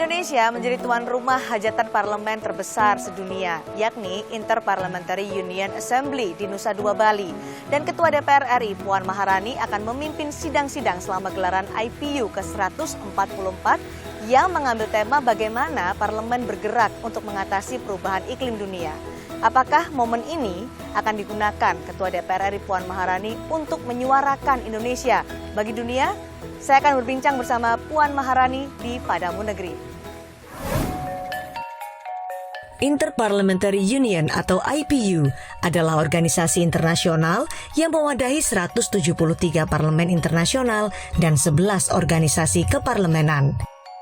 Indonesia menjadi tuan rumah hajatan parlemen terbesar sedunia, yakni Inter-Parliamentary Union Assembly di Nusa Dua Bali. Dan Ketua DPR RI Puan Maharani akan memimpin sidang-sidang selama gelaran IPU ke-144 yang mengambil tema bagaimana parlemen bergerak untuk mengatasi perubahan iklim dunia. Apakah momen ini akan digunakan Ketua DPR RI Puan Maharani untuk menyuarakan Indonesia bagi dunia? Saya akan berbincang bersama Puan Maharani di Padamu Negeri. Inter-Parliamentary Union atau IPU adalah organisasi internasional yang mewadahi 173 parlemen internasional dan 11 organisasi keparlemenan.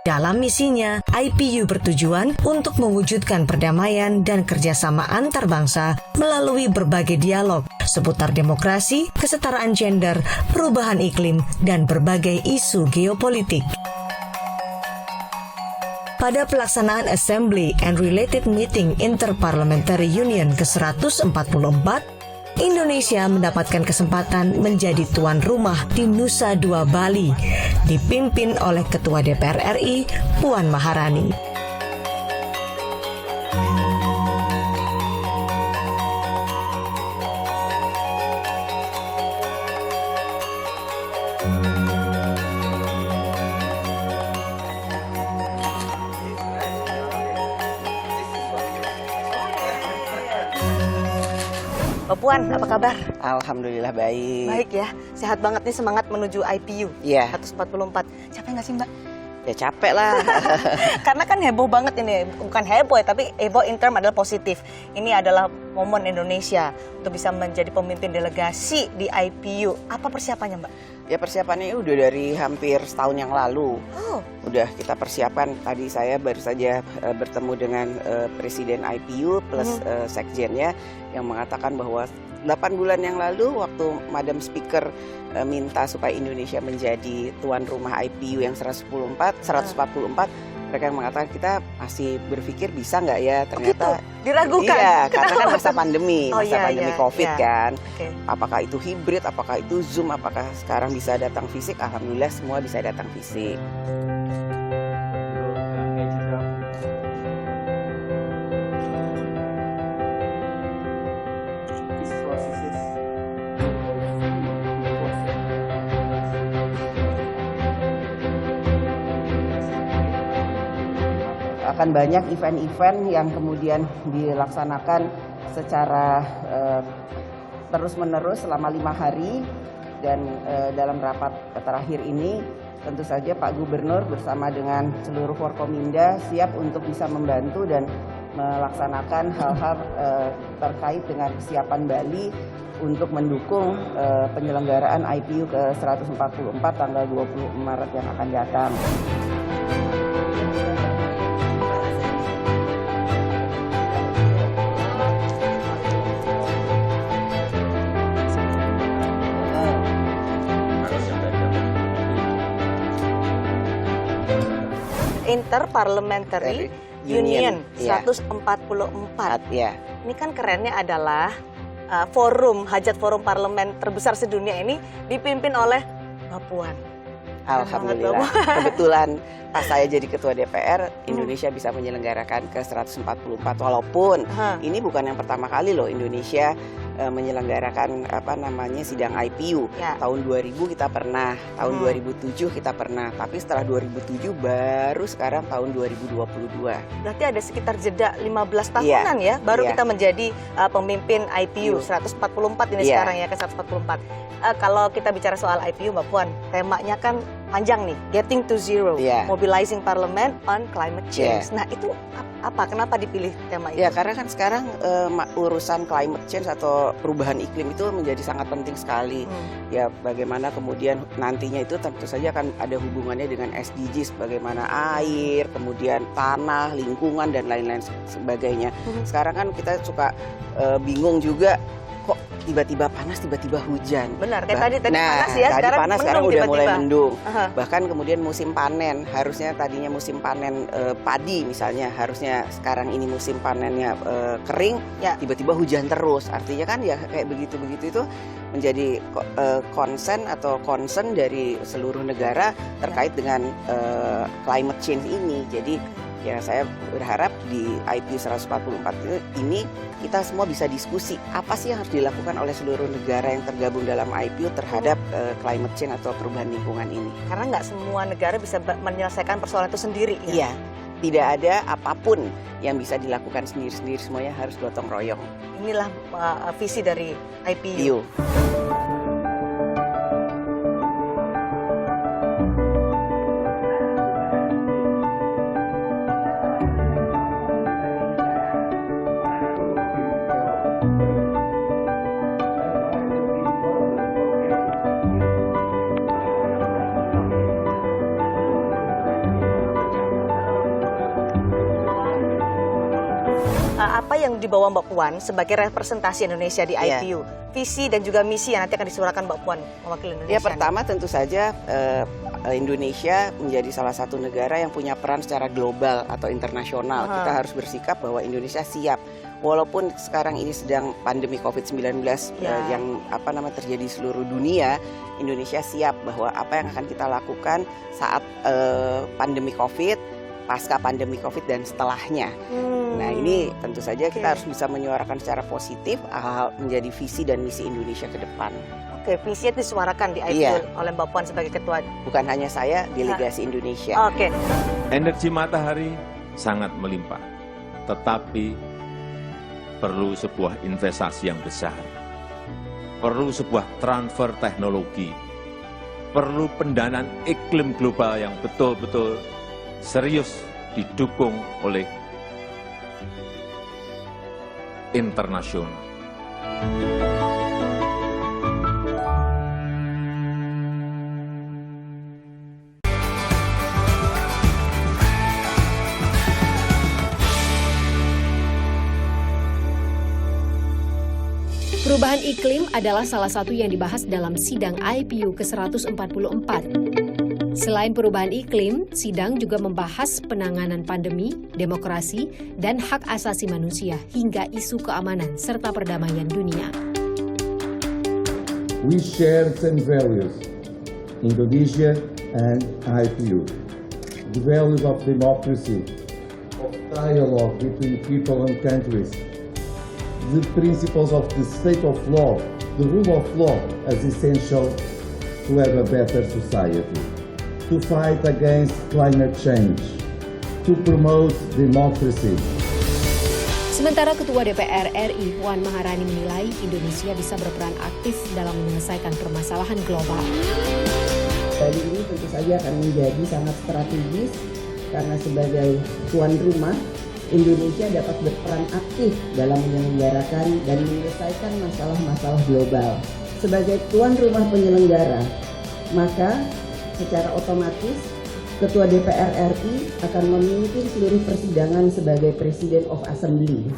Dalam misinya, IPU bertujuan untuk mewujudkan perdamaian dan kerjasama antar bangsa melalui berbagai dialog seputar demokrasi, kesetaraan gender, perubahan iklim, dan berbagai isu geopolitik. Pada pelaksanaan Assembly and Related Meeting Inter-Parliamentary Union ke-144, Indonesia mendapatkan kesempatan menjadi tuan rumah di Nusa Dua Bali, dipimpin oleh Ketua DPR RI Puan Maharani. Mbak Puan, apa kabar? Alhamdulillah baik. Baik ya, sehat banget nih semangat menuju IPU 144. Capek nggak sih Mbak? Ya capek lah. Karena kan heboh banget ini, bukan heboh ya, tapi heboh in term adalah positif. Ini adalah momen Indonesia untuk bisa menjadi pemimpin delegasi di IPU. Apa persiapannya Mbak? Ya persiapannya udah dari hampir setahun yang lalu. Udah kita persiapan. Tadi saya baru saja bertemu dengan Presiden IPU plus Sekjennya yang mengatakan bahwa 8 bulan yang lalu waktu Madam Speaker minta supaya Indonesia menjadi tuan rumah IPU yang 144, mereka yang mengatakan kita masih berpikir bisa nggak ya, ternyata diragukan. Iya, karena kan masa pandemi, pandemi COVID kan. Apakah itu hibrid, apakah itu Zoom, apakah sekarang bisa datang fisik? Alhamdulillah semua bisa datang fisik. Akan banyak event-event yang kemudian dilaksanakan secara terus-menerus selama 5 hari. Dan dalam rapat terakhir ini tentu saja Pak Gubernur bersama dengan seluruh Forkominda siap untuk bisa membantu dan melaksanakan hal-hal terkait dengan kesiapan Bali untuk mendukung penyelenggaraan IPU ke-144 tanggal 20 Maret yang akan datang. Inter-Parliamentary Union 144. Ya. Ini kan kerennya adalah hajat forum parlemen terbesar sedunia ini dipimpin oleh Mbak Puan. Alhamdulillah. Kebetulan pas saya jadi Ketua DPR, Indonesia bisa menyelenggarakan ke-144. Walaupun ini bukan yang pertama kali loh Indonesia menyelenggarakan sidang IPU. Tahun 2000 kita pernah, tahun 2007 kita pernah, tapi setelah 2007 baru sekarang tahun 2022. Berarti ada sekitar jeda 15 tahunan ya, baru kita menjadi pemimpin IPU 144 ini sekarang ya, ke-144. Kalau kita bicara soal IPU Mbak Puan, temanya kan panjang nih, Getting to Zero, Mobilizing Parliament on Climate Change. Nah itu apa? Kenapa dipilih tema itu? Ya karena kan sekarang urusan climate change atau perubahan iklim itu menjadi sangat penting sekali. Ya bagaimana kemudian nantinya itu tentu saja akan ada hubungannya dengan SDGs, bagaimana air, kemudian tanah, lingkungan dan lain-lain sebagainya. Sekarang kan kita suka bingung juga, kok tiba-tiba panas, tiba-tiba hujan. Benar, kayak tadi panas ya, tadi sekarang panas, mendung sekarang udah mulai tiba-tiba. mendung. Aha. Bahkan kemudian musim panen, harusnya tadinya musim panen padi misalnya, harusnya sekarang ini musim panennya kering, Ya. tiba-tiba hujan terus. Artinya kan ya kayak begitu-begitu itu menjadi concern dari seluruh negara terkait dengan climate change ini. Jadi ya saya berharap di IPU 144 ini kita semua bisa diskusi apa sih yang harus dilakukan oleh seluruh negara yang tergabung dalam IPU terhadap climate change atau perubahan lingkungan ini. Karena nggak semua negara bisa menyelesaikan persoalan itu sendiri. Iya, tidak ada apapun yang bisa dilakukan sendiri-sendiri, semuanya harus gotong royong. Inilah visi dari IPU. IPU. Apa yang dibawa Mbak Puan sebagai representasi Indonesia di Iya. IPU? Visi dan juga misi yang nanti akan disuarakan Mbak Puan mewakili Indonesia. Ya pertama tentu saja Indonesia menjadi salah satu negara yang punya peran secara global atau internasional. Aha. Kita harus bersikap bahwa Indonesia siap. Walaupun sekarang ini sedang pandemi COVID-19 Ya. yang terjadi di seluruh dunia, Indonesia siap bahwa apa yang akan kita lakukan saat pandemi COVID, pasca pandemi COVID dan setelahnya. Nah ini tentu saja kita harus bisa menyuarakan secara positif hal menjadi visi dan misi Indonesia ke depan. Oke, visinya disuarakan di IPU Iya. oleh Mbak Puan sebagai ketua. Bukan hanya saya, delegasi Indonesia. Oke. Energi matahari sangat melimpah, tetapi perlu sebuah investasi yang besar, perlu sebuah transfer teknologi, perlu pendanaan iklim global yang betul-betul serius didukung oleh internasional. Perubahan iklim adalah salah satu yang dibahas dalam sidang IPU ke-144. Selain perubahan iklim, sidang juga membahas penanganan pandemi, demokrasi, dan hak asasi manusia hingga isu keamanan serta perdamaian dunia. We share same values, Indonesia and IPU. The values of democracy, of dialogue between people and countries, the principles of the state of law, the rule of law as essential to have a better society, to fight against climate change, to promote democracy. Sementara Ketua DPR RI Puan Maharani menilai Indonesia bisa berperan aktif dalam menyelesaikan permasalahan global. Kali ini tentu saja akan menjadi sangat strategis karena sebagai tuan rumah, Indonesia dapat berperan aktif dalam menyelenggarakan dan menyelesaikan masalah-masalah global. Sebagai tuan rumah penyelenggara, maka secara otomatis Ketua DPR RI akan memimpin seluruh persidangan sebagai President of Assembly.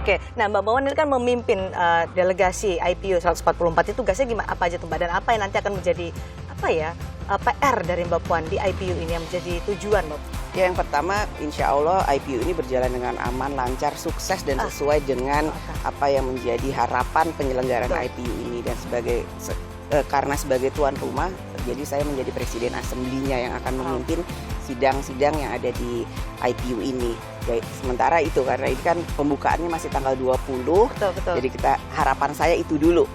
Oke, nah Mbak Puan ini kan memimpin delegasi IPU 144 itu tugasnya gimana, apa aja tuh Mbak, dan apa yang nanti akan menjadi PR dari Mbak Puan di IPU ini yang menjadi tujuan Mbak? Ya, yang pertama, insya Allah IPU ini berjalan dengan aman, lancar, sukses dan sesuai dengan apa yang menjadi harapan penyelenggaraan IPU ini. Dan karena sebagai tuan rumah, jadi saya menjadi presiden assemblinya yang akan memimpin sidang-sidang yang ada di IPU ini. Ya, sementara itu karena ini kan pembukaannya masih tanggal 20. Betul. Jadi harapan saya itu dulu,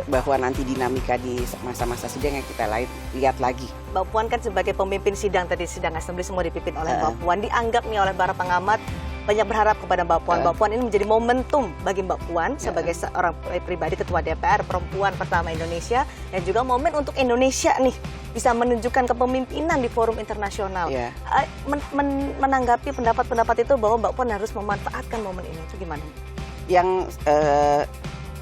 bahwa nanti dinamika di masa-masa sidang yang kita lihat lagi. Mbak Puan kan sebagai pemimpin sidang tadi, sidang assembly semua dipimpin oleh Mbak Puan. Dianggap nih oleh para pengamat banyak berharap kepada Mbak Puan. Mbak Puan ini menjadi momentum bagi Mbak Puan sebagai seorang pribadi ketua DPR perempuan pertama Indonesia, dan juga momen untuk Indonesia nih bisa menunjukkan kepemimpinan di forum internasional. Menanggapi pendapat-pendapat itu bahwa Mbak Puan harus memanfaatkan momen ini, itu gimana? Yang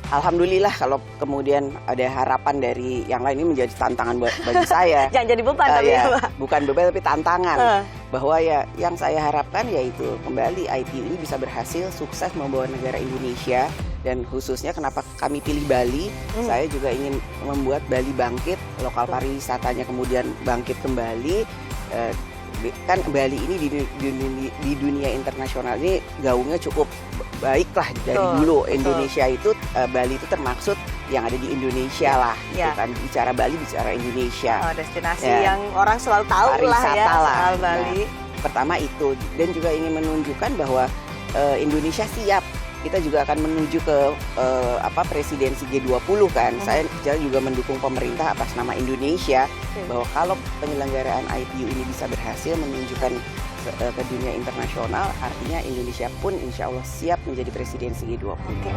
Alhamdulillah kalau kemudian ada harapan dari yang lain, ini menjadi tantangan bagi saya. Jangan jadi beban tapi ya, Pak. Bukan beban tapi tantangan. Bahwa ya yang saya harapkan yaitu kembali IPU ini bisa berhasil sukses membawa negara Indonesia, dan khususnya kenapa kami pilih Bali, saya juga ingin membuat Bali bangkit, lokal pariwisatanya kemudian bangkit kembali. Kan Bali ini di dunia internasional ini gaungnya cukup baik lah dari dulu. Indonesia itu Bali itu termaksud yang ada di Indonesia lah, gitu kan. Bicara Bali bicara Indonesia. Destinasi yang orang selalu tahu lah ya soal Bali. Pertama itu, dan juga ingin menunjukkan bahwa Indonesia siap. Kita juga akan menuju ke presidensi G20 kan. Saya juga mendukung pemerintah atas nama Indonesia bahwa kalau penyelenggaraan IPU ini bisa berhasil menunjukkan ke dunia internasional, artinya Indonesia pun insya Allah siap menjadi presidensi G20.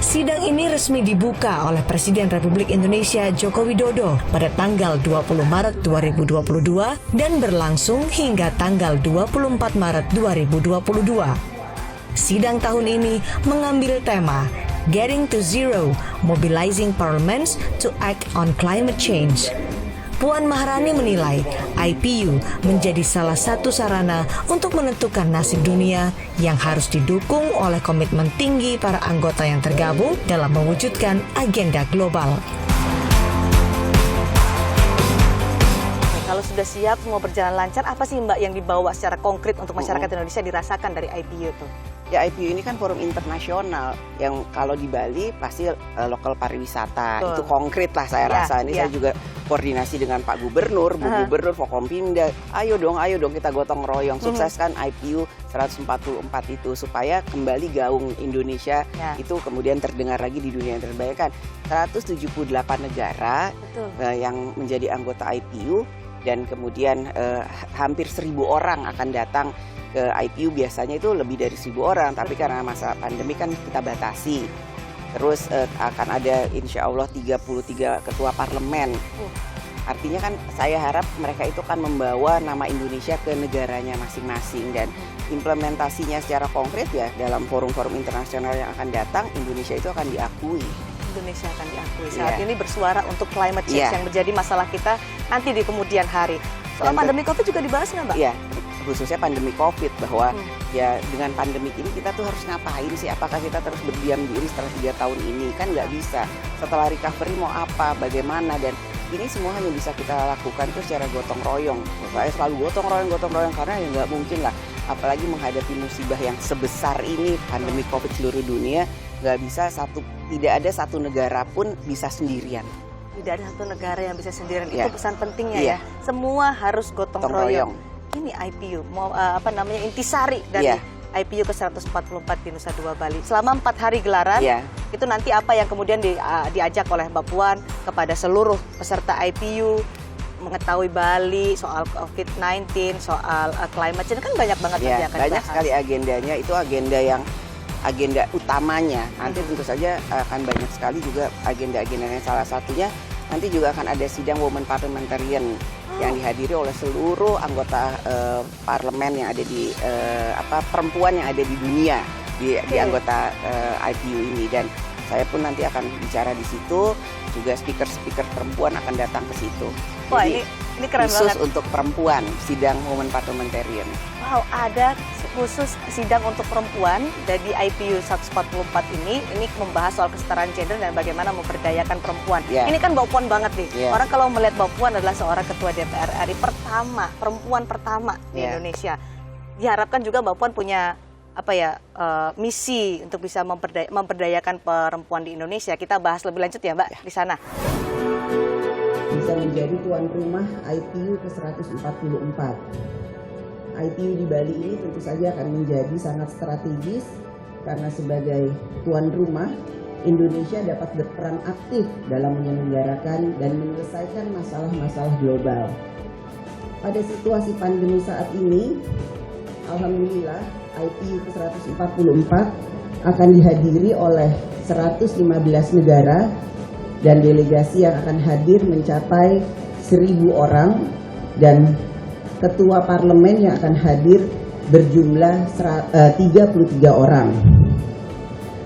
Sidang ini resmi dibuka oleh Presiden Republik Indonesia Joko Widodo pada tanggal 20 Maret 2022 dan berlangsung hingga tanggal 24 Maret 2022. Sidang tahun ini mengambil tema Getting to Zero, Mobilizing Parliaments to Act on Climate Change. Puan Maharani menilai IPU menjadi salah satu sarana untuk menentukan nasib dunia yang harus didukung oleh komitmen tinggi para anggota yang tergabung dalam mewujudkan agenda global. Kalau sudah siap, semua berjalan lancar, apa sih Mbak yang dibawa secara konkret untuk masyarakat Indonesia dirasakan dari IPU itu? Ya, IPU ini kan forum internasional yang kalau di Bali pasti lokal pariwisata. Itu konkret lah saya rasa. Ini saya juga koordinasi dengan Pak Gubernur, Bu Gubernur, Forkompimda. Ayo dong kita gotong royong sukseskan IPU 144 itu supaya kembali gaung Indonesia itu kemudian terdengar lagi di dunia yang terbaik kan. 178 negara yang menjadi anggota IPU, dan kemudian hampir 1.000 orang akan datang ke IPU. Biasanya itu lebih dari 1.000 orang, tapi karena masa pandemi kan kita batasi. Terus akan ada insya Allah 33 ketua parlemen. Artinya kan saya harap mereka itu kan membawa nama Indonesia ke negaranya masing-masing, dan implementasinya secara konkret ya dalam forum-forum internasional yang akan datang, Indonesia itu akan diakui. Indonesia akan diakui. Saat ini bersuara untuk climate change yang menjadi masalah kita nanti di kemudian hari. Soal pandemi COVID juga dibahas nggak, Mbak? Iya, khususnya pandemi COVID, bahwa ya dengan pandemi ini kita tuh harus ngapain sih? Apakah kita terus berdiam diri setelah 3 tahun ini? Kan nggak bisa. Setelah recovery mau apa, bagaimana, dan ini semua hanya bisa kita lakukan tuh secara gotong royong. Saya selalu gotong royong karena ya nggak mungkin lah, apalagi menghadapi musibah yang sebesar ini, pandemi COVID seluruh dunia, nggak bisa tidak ada satu negara pun bisa sendirian. Tidak ada satu negara yang bisa sendirian. Itu pesan pentingnya ya. Semua harus gotong royong. Ini IPU, intisari dari IPU ke-144 di Nusa Dua Bali. Selama 4 hari gelaran, itu nanti apa yang kemudian diajak oleh Mbak Puan kepada seluruh peserta IPU, mengetahui Bali, soal COVID-19, soal climate change, kan banyak banget yang akan banyak sekali agendanya. Itu agenda utamanya. Nanti tentu saja akan banyak sekali juga agenda-agendanya. Salah satunya nanti juga akan ada sidang Women Parliamentarian yang dihadiri oleh seluruh anggota parlemen yang ada di perempuan yang ada di dunia di anggota IPU ini, dan saya pun nanti akan bicara di situ. Juga speaker perempuan akan datang ke situ. Wah, ini keren khusus banget. untuk perempuan, sidang Women Parliamentarian. Wow, ada khusus sidang untuk perempuan dari IPU 144 ini membahas soal kesetaraan gender dan bagaimana memberdayakan perempuan. Ini kan Mbak Puan banget nih. Orang kalau melihat Mbak Puan adalah seorang ketua DPR RI perempuan pertama di Indonesia. Diharapkan juga Mbak Puan punya misi untuk bisa memberdayakan perempuan di Indonesia. Kita bahas lebih lanjut ya Mbak di sana. Bisa menjadi tuan rumah IPU ke-144. IPU di Bali ini tentu saja akan menjadi sangat strategis karena sebagai tuan rumah, Indonesia dapat berperan aktif dalam menyelenggarakan dan menyelesaikan masalah-masalah global. Pada situasi pandemi saat ini, alhamdulillah IPU ke-144 akan dihadiri oleh 115 negara dan delegasi yang akan hadir mencapai 1.000 orang, dan ketua parlemen yang akan hadir berjumlah 33 orang.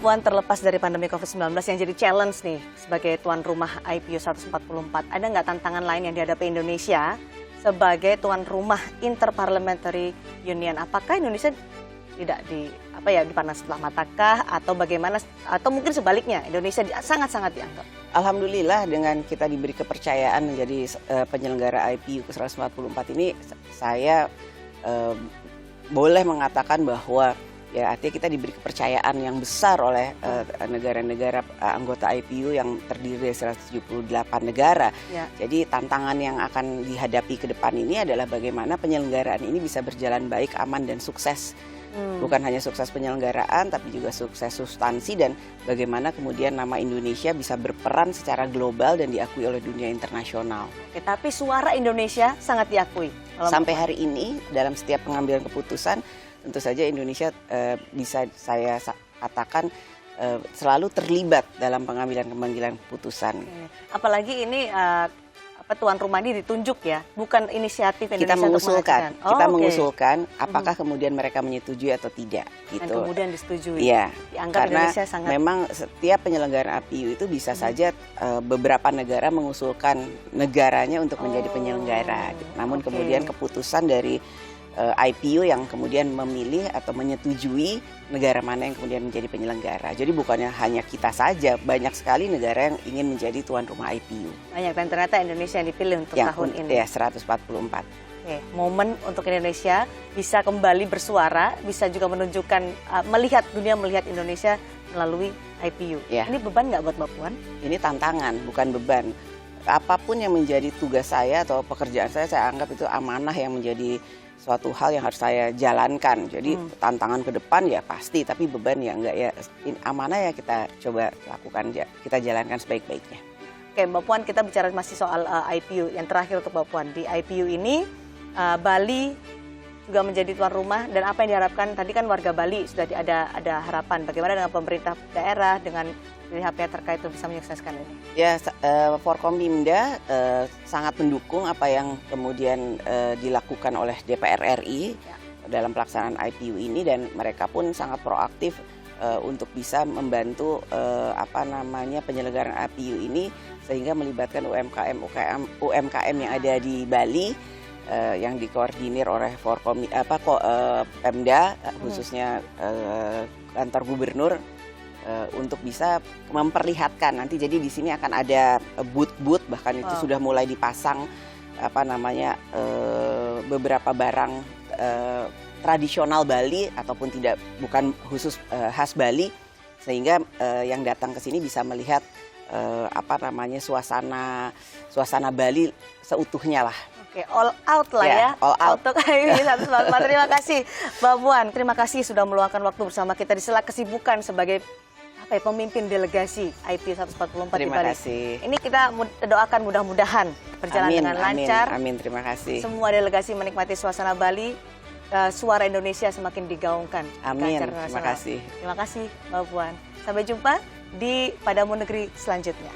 Mbak Puan, terlepas dari pandemi COVID-19 yang jadi challenge nih sebagai tuan rumah IPU 144, ada nggak tantangan lain yang dihadapi Indonesia sebagai tuan rumah Interparliamentary Union? Apakah Indonesia tidak dipandang sebelah matakah, atau bagaimana, atau mungkin sebaliknya Indonesia sangat-sangat dianggap? Alhamdulillah dengan kita diberi kepercayaan menjadi penyelenggara IPU ke-144 ini, saya boleh mengatakan bahwa ya artinya kita diberi kepercayaan yang besar oleh negara-negara anggota IPU yang terdiri dari 178 negara. Ya. Jadi tantangan yang akan dihadapi ke depan ini adalah bagaimana penyelenggaraan ini bisa berjalan baik, aman, dan sukses. Bukan hanya sukses penyelenggaraan, tapi juga sukses substansi, dan bagaimana kemudian nama Indonesia bisa berperan secara global dan diakui oleh dunia internasional. Oke, tapi suara Indonesia sangat diakui. Sampai hari ini dalam setiap pengambilan keputusan, tentu saja Indonesia bisa saya katakan selalu terlibat dalam pengambilan keputusan. Apalagi ini tuan rumah ini ditunjuk ya, bukan inisiatif Indonesia kita mengusulkan apakah kemudian mereka menyetujui atau tidak gitu. Dan kemudian disetujui. Iya. Dianggap Karena Indonesia sangat, memang setiap penyelenggara IPU itu bisa saja beberapa negara mengusulkan negaranya untuk menjadi penyelenggara. Namun kemudian keputusan dari IPU yang kemudian memilih atau menyetujui negara mana yang kemudian menjadi penyelenggara. Jadi bukannya hanya kita saja, banyak sekali negara yang ingin menjadi tuan rumah IPU. Banyak, dan ternyata Indonesia yang dipilih untuk tahun ini. Ya, 144. Oke, momen untuk Indonesia bisa kembali bersuara, bisa juga menunjukkan, dunia melihat Indonesia melalui IPU. Ya. Ini beban nggak buat Mbak Puan? Ini tantangan, bukan beban. Apapun yang menjadi tugas saya atau pekerjaan saya anggap itu amanah yang menjadi suatu hal yang harus saya jalankan. Jadi tantangan ke depan ya pasti, tapi beban ya enggak ya. Amanah ya kita coba lakukan, kita jalankan sebaik-baiknya. Oke, Mbak Puan, kita bicara masih soal IPU. Yang terakhir ke Mbak Puan, di IPU ini Bali juga menjadi tuan rumah, dan apa yang diharapkan? Tadi kan warga Bali sudah ada harapan. Bagaimana dengan pemerintah daerah, dengan pihak-pihak terkait untuk bisa menyukseskan ini? Ya, Forkompimda sangat mendukung apa yang kemudian dilakukan oleh DPR RI dalam pelaksanaan IPU ini, dan mereka pun sangat proaktif untuk bisa membantu penyelenggaraan IPU ini, sehingga melibatkan UMKM yang ada di Bali yang dikoordinir oleh Pemda, khususnya kantor gubernur, untuk bisa memperlihatkan nanti. Jadi di sini akan ada booth-booth, bahkan itu sudah mulai dipasang beberapa barang tradisional Bali ataupun bukan khusus khas Bali, sehingga yang datang ke sini bisa melihat suasana Bali seutuhnya lah. Oke, all out lah ya. All out. Untuk IPU 144. Terima kasih Mbak Puan, terima kasih sudah meluangkan waktu bersama kita di sela kesibukan sebagai pemimpin delegasi IPU 144 di Bali. Terima kasih. Ini kita doakan mudah-mudahan berjalan dengan lancar. Amin, terima kasih. Semua delegasi menikmati suasana Bali, suara Indonesia semakin digaungkan. Amin, terima kasih. Terima kasih Mbak Puan. Sampai jumpa di Padamu Negeri selanjutnya.